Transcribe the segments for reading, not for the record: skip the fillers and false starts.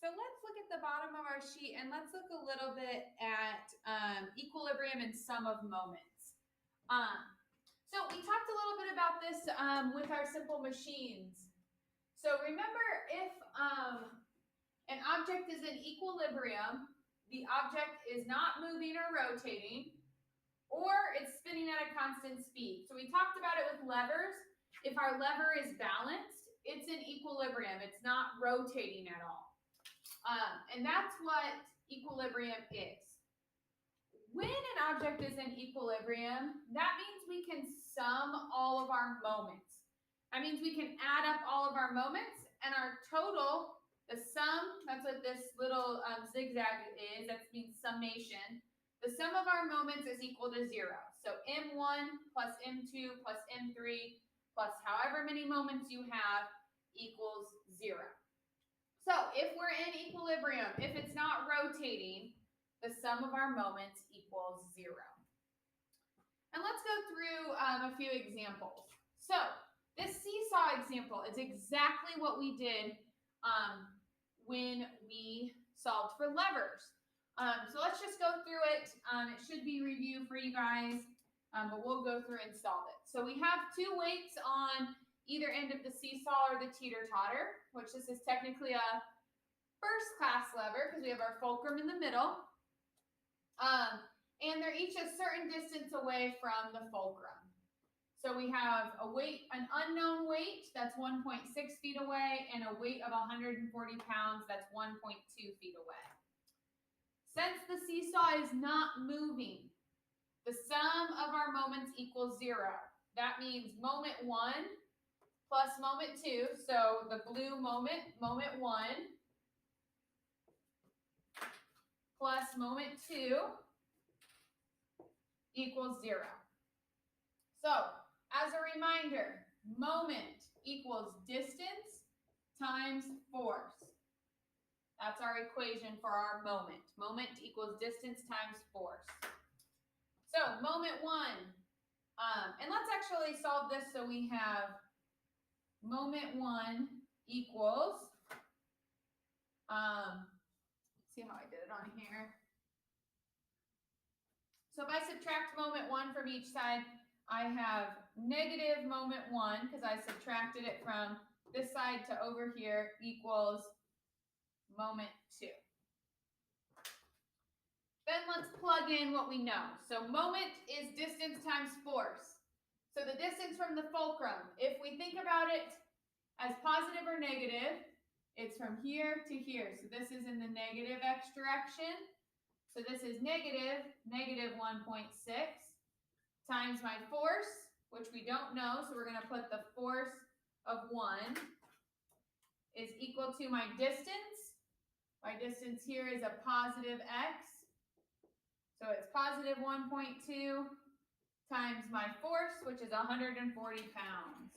So let's look at the bottom of our sheet and let's look a little bit at equilibrium and sum of moments. So we talked a little bit about this with our simple machines. So remember, if an object is in equilibrium, the object is not moving or rotating, or it's spinning at a constant speed. So we talked about it with levers. If our lever is balanced, it's in equilibrium. It's not rotating at all. And that's what equilibrium is. When an object is in equilibrium, that means we can sum all of our moments. That means we can add up all of our moments, and our total, the sum, that's what this little zigzag is, that means summation. The sum of our moments is equal to 0. So M1 plus M2 plus M3 plus however many moments you have equals 0. So if we're in equilibrium, if it's not rotating, the sum of our moments equals 0. And let's go through a few examples. So this seesaw example is exactly what we did when we solved for levers. So let's just go through it. It should be review for you guys, but we'll go through and solve it. So we have two weights on either end of the seesaw or the teeter-totter, which this is technically a first-class lever because we have our fulcrum in the middle. And they're each a certain distance away from the fulcrum. So we have a weight, an unknown weight that's 1.6 feet away, and a weight of 140 pounds that's 1.2 feet away. Since the seesaw is not moving, the sum of our moments equals 0. That means moment 1 plus moment 2, so the blue moment, moment 1, plus moment 2 equals 0. So, as a reminder, moment equals distance times force. That's our equation for our moment. Moment equals distance times force. So, moment 1, and let's actually solve this so we have moment 1 equals, see how I did it on here. So if I subtract moment 1 from each side, I have negative moment 1 because I subtracted it from this side to over here equals moment 2. Then let's plug in what we know. So moment is distance times force. So the distance from the fulcrum, if we think about it as positive or negative, it's from here to here. So this is in the negative x direction. So this is negative 1.6 times my force, which we don't know. So we're going to put the force of 1 is equal to my distance. My distance here is a positive x. So it's positive 1.2 times my force, which is 140 pounds.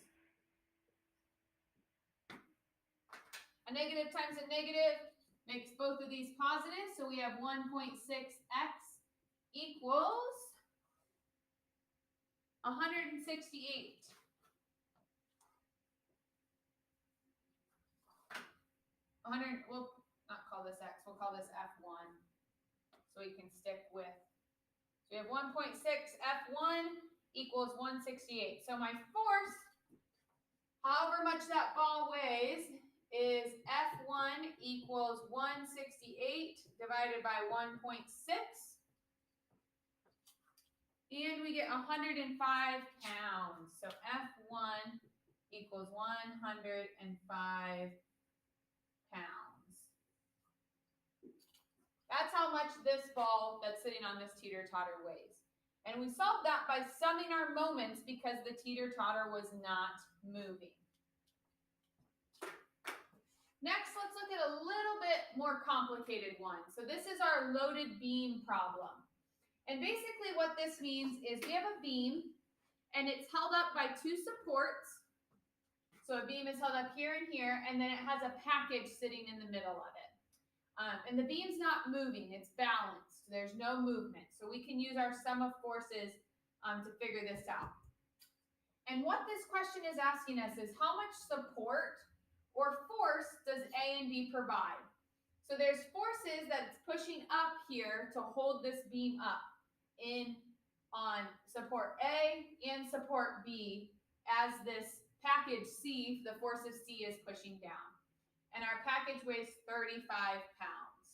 A negative times a negative makes both of these positive, so we have 1.6x equals 168. We'll not call this x, we'll call this F1, so we can stick with. So we have 1.6 F1 equals 168. So my force, however much that ball weighs, is F1 equals 168 divided by 1.6. And we get 105 pounds. So F1 equals 105 pounds. That's how much this ball that's sitting on this teeter-totter weighs. And we solved that by summing our moments because the teeter-totter was not moving. Next, let's look at a little bit more complicated one. So this is our loaded beam problem. And basically what this means is we have a beam and it's held up by two supports. So a beam is held up here and here, and then it has a package sitting in the middle of it. And the beam's not moving, it's balanced. There's no movement. So we can use our sum of forces to figure this out. And what this question is asking us is how much support or force does A and B provide? So there's forces that's pushing up here to hold this beam up in on support A and support B as this package C, the force of C is pushing down. And our package weighs 35 pounds.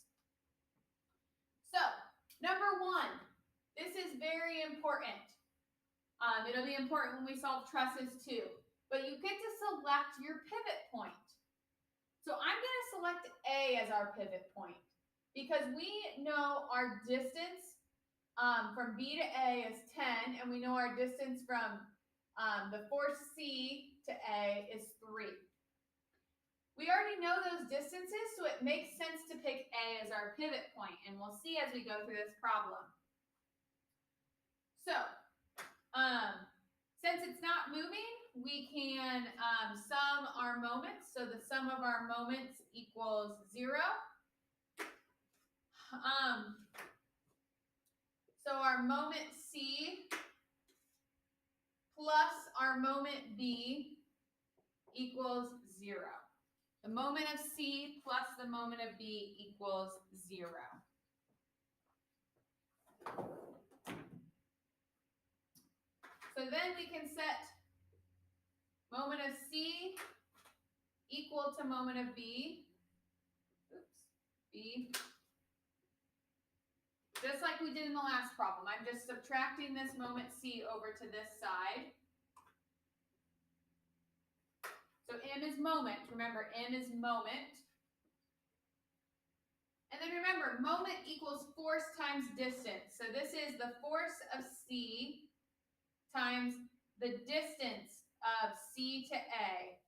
So, number one, this is very important. It'll be important when we solve trusses too. But you get to select your pivot point. So I'm going to select A as our pivot point because we know our distance from B to A is 10, and we know our distance from the force C to A is 3. We already know those distances, so it makes sense to pick A as our pivot point, and we'll see as we go through this problem. So, since it's not moving, we can sum our moments. So the sum of our moments equals 0. So our moment C plus our moment B equals 0. The moment of C plus the moment of B equals 0. So then we can set moment of C equal to moment of B. B. Just like we did in the last problem. I'm just subtracting this moment C over to this side. So M is moment. Remember, M is moment. And then remember, moment equals force times distance. So this is the force of C times the distance of C to A,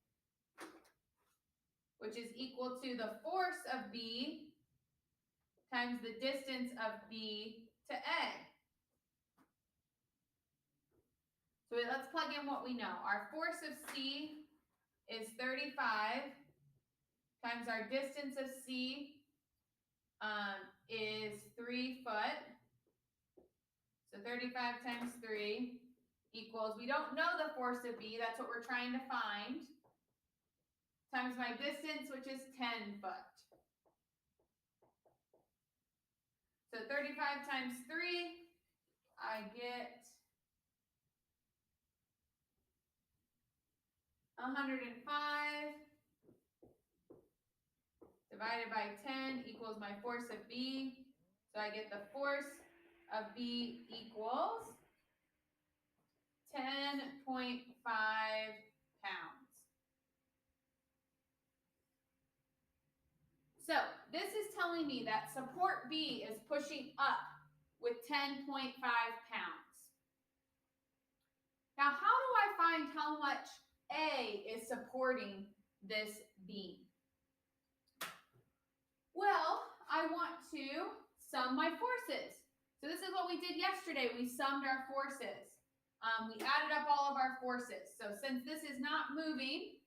which is equal to the force of B times the distance of B to A. So let's plug in what we know. Our force of C is 35 times our distance of C is 3 foot. So 35 times 3 equals, we don't know the force of B, that's what we're trying to find, times my distance, which is 10 foot. So 35 times 3, I get 105 divided by 10 equals my force of B. So I get the force of B equals 10.5 pounds. So this is telling me that support B is pushing up with 10.5 pounds. Now, how do I find how much A is supporting this beam? Well, I want to sum my forces. So this is what we did yesterday. We summed our forces. We added up all of our forces. So since this is not moving,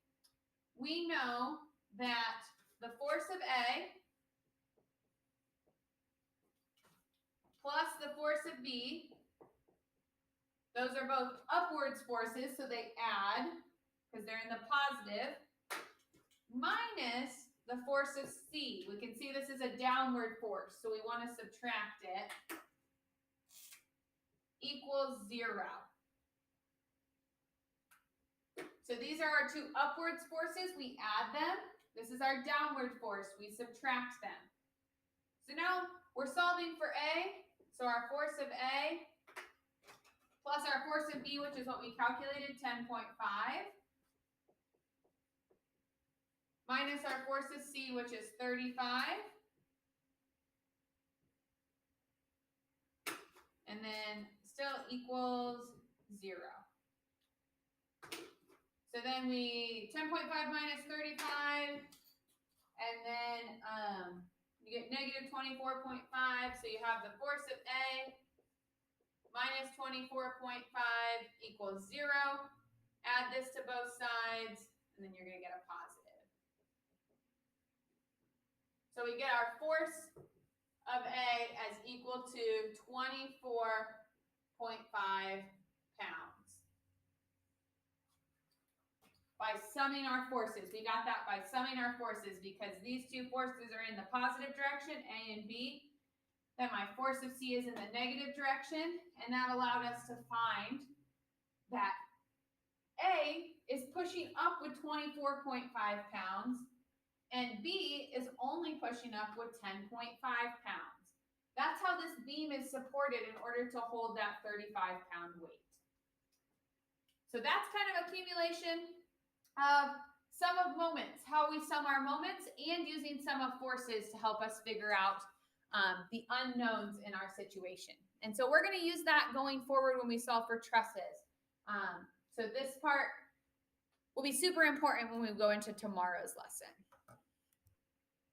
we know that the force of A plus the force of B, those are both upwards forces, so they add because they're in the positive, minus the force of C. We can see this is a downward force, so we want to subtract it, equals 0. So these are our two upwards forces. We add them. This is our downward force. We subtract them. So now we're solving for A. So our force of A plus our force of B, which is what we calculated, 10.5, minus our force of C, which is 35, and then still equals 0. So then we 10.5 minus 35, and then you get negative 24.5. So you have the force of A minus 24.5 equals 0. Add this to both sides, and then you're going to get a positive. So we get our force of A as equal to 24.5 pounds. by summing our forces. We got that by summing our forces because these two forces are in the positive direction, A and B. Then my force of C is in the negative direction, and that allowed us to find that A is pushing up with 24.5 pounds, and B is only pushing up with 10.5 pounds. That's how this beam is supported in order to hold that 35-pound weight. So that's kind of accumulation of sum of moments, how we sum our moments, and using sum of forces to help us figure out the unknowns in our situation. And so we're going to use that going forward when we solve for trusses. So this part will be super important when we go into tomorrow's lesson.